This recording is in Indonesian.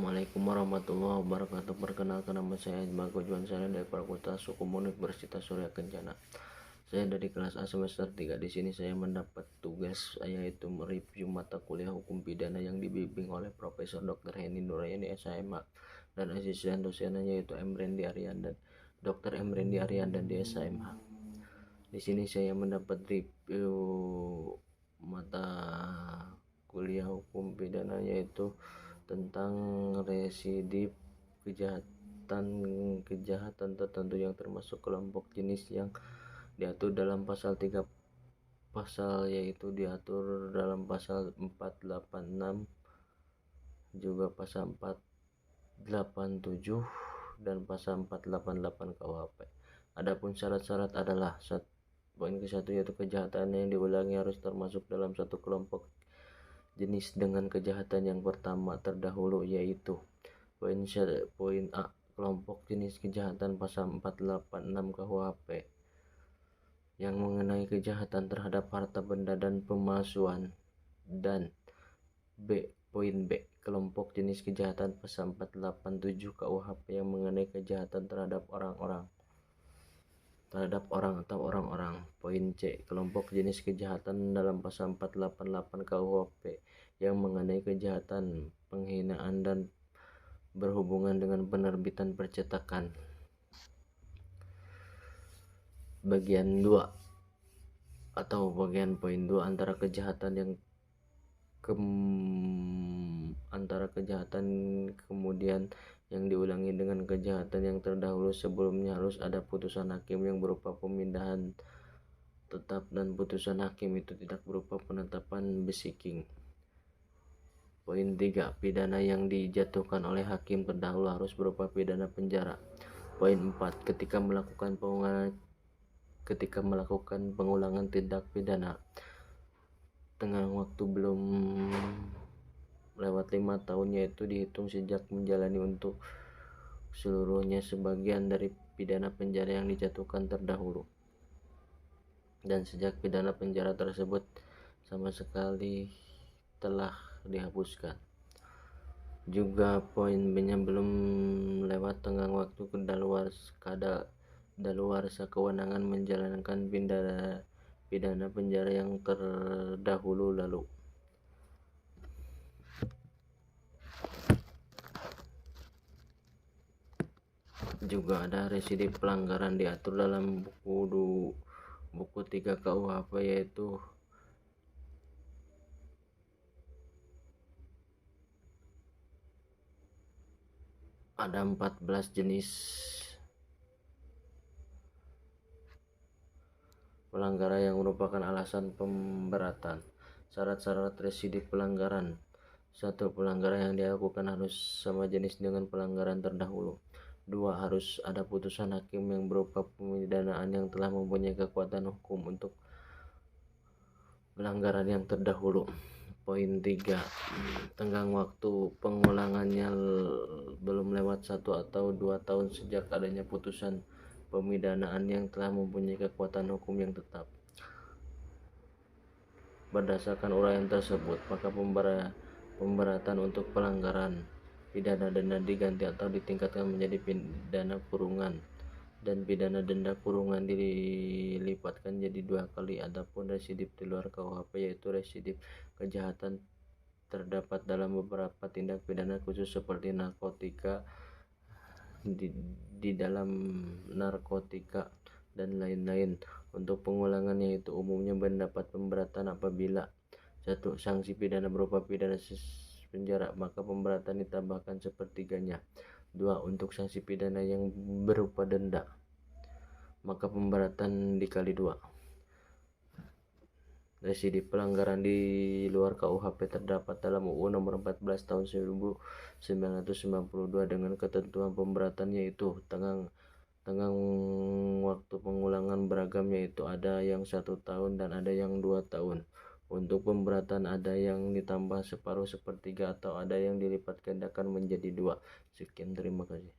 Assalamualaikum warahmatullahi wabarakatuh. Perkenalkan, nama saya Bago Juan Sana dari Fakultas Hukum Universitas Surya Kencana. Saya dari kelas A semester 3. Di sini saya mendapat tugas yaitu mereview mata kuliah hukum pidana yang dibimbing oleh Profesor Dr. Henny Nurayani SHMH dan asisten dosennya yaitu Dr. M. Rendi Arianda di SHMH. Di sini saya mendapat review mata kuliah hukum pidana yaitu tentang residip kejahatan tertentu yang termasuk kelompok jenis yang diatur dalam pasal 3 yaitu diatur dalam pasal 486, juga pasal 487 dan pasal 488 KUHP. Adapun syarat-syarat adalah poin ke-1 yaitu kejahatan yang diulangi harus termasuk dalam satu kelompok jenis dengan kejahatan yang pertama terdahulu, yaitu poin A, kelompok jenis kejahatan pasal 486 KUHP yang mengenai kejahatan terhadap harta benda dan pemalsuan, dan poin B, kelompok jenis kejahatan pasal 487 KUHP yang mengenai kejahatan terhadap orang atau orang-orang. Poin C, kelompok jenis kejahatan dalam pasal 488 KUHP yang mengenai kejahatan penghinaan dan berhubungan dengan penerbitan percetakan. Bagian 2 atau bagian poin 2, antara kejahatan kemudian yang diulangi dengan kejahatan yang terdahulu sebelumnya harus ada putusan hakim yang berupa pemindahan tetap dan putusan hakim itu tidak berupa penetapan besiking. Poin 3, pidana yang dijatuhkan oleh hakim terdahulu harus berupa pidana penjara. Poin 4, ketika melakukan pengulangan tindak pidana tenggang waktu belum lewat 5 tahun, yaitu dihitung sejak menjalani untuk seluruhnya sebagian dari pidana penjara yang dijatuhkan terdahulu dan sejak pidana penjara tersebut sama sekali telah dihapuskan. Juga poin B-nya belum lewat tenggang waktu kadaluarsa kewenangan menjalankan pidana penjara yang terdahulu lalu. Juga ada residip pelanggaran diatur dalam buku 3 KUHP, yaitu ada 14 jenis pelanggaran yang merupakan alasan pemberatan. Syarat-syarat residip pelanggaran: 1. Pelanggaran yang dilakukan harus sama jenis dengan pelanggaran terdahulu. 2. Harus ada putusan hakim yang berupa pemidanaan yang telah mempunyai kekuatan hukum untuk pelanggaran yang terdahulu. Poin 3, tenggang waktu pengulangannya belum lewat 1 atau 2 tahun sejak adanya putusan pemidanaan yang telah mempunyai kekuatan hukum yang tetap. Berdasarkan uraian tersebut, maka pemberatan untuk pelanggaran pidana denda diganti atau ditingkatkan menjadi pidana kurungan, dan pidana denda kurungan dilipatkan jadi 2 kali. Adapun residip di luar KUHP yaitu residip kejahatan terdapat dalam beberapa tindak pidana khusus seperti narkotika, di dalam narkotika dan lain-lain. Untuk pengulangannya itu umumnya mendapat pemberatan apabila 1. Sanksi pidana berupa pidana penjara, maka pemberatan ditambahkan sepertiganya. 2. Untuk sanksi pidana yang berupa denda, maka pemberatan dikali 2. Residip pelanggaran di luar KUHP terdapat dalam UU Nomor 14 Tahun 1992 dengan ketentuan pemberatan, yaitu tenggang waktu pengulangan beragam, yaitu ada yang 1 tahun dan ada yang 2 tahun. Untuk pemberatan ada yang ditambah separuh sepertiga atau ada yang dilipat gandakan menjadi 2. Sekian, terima kasih.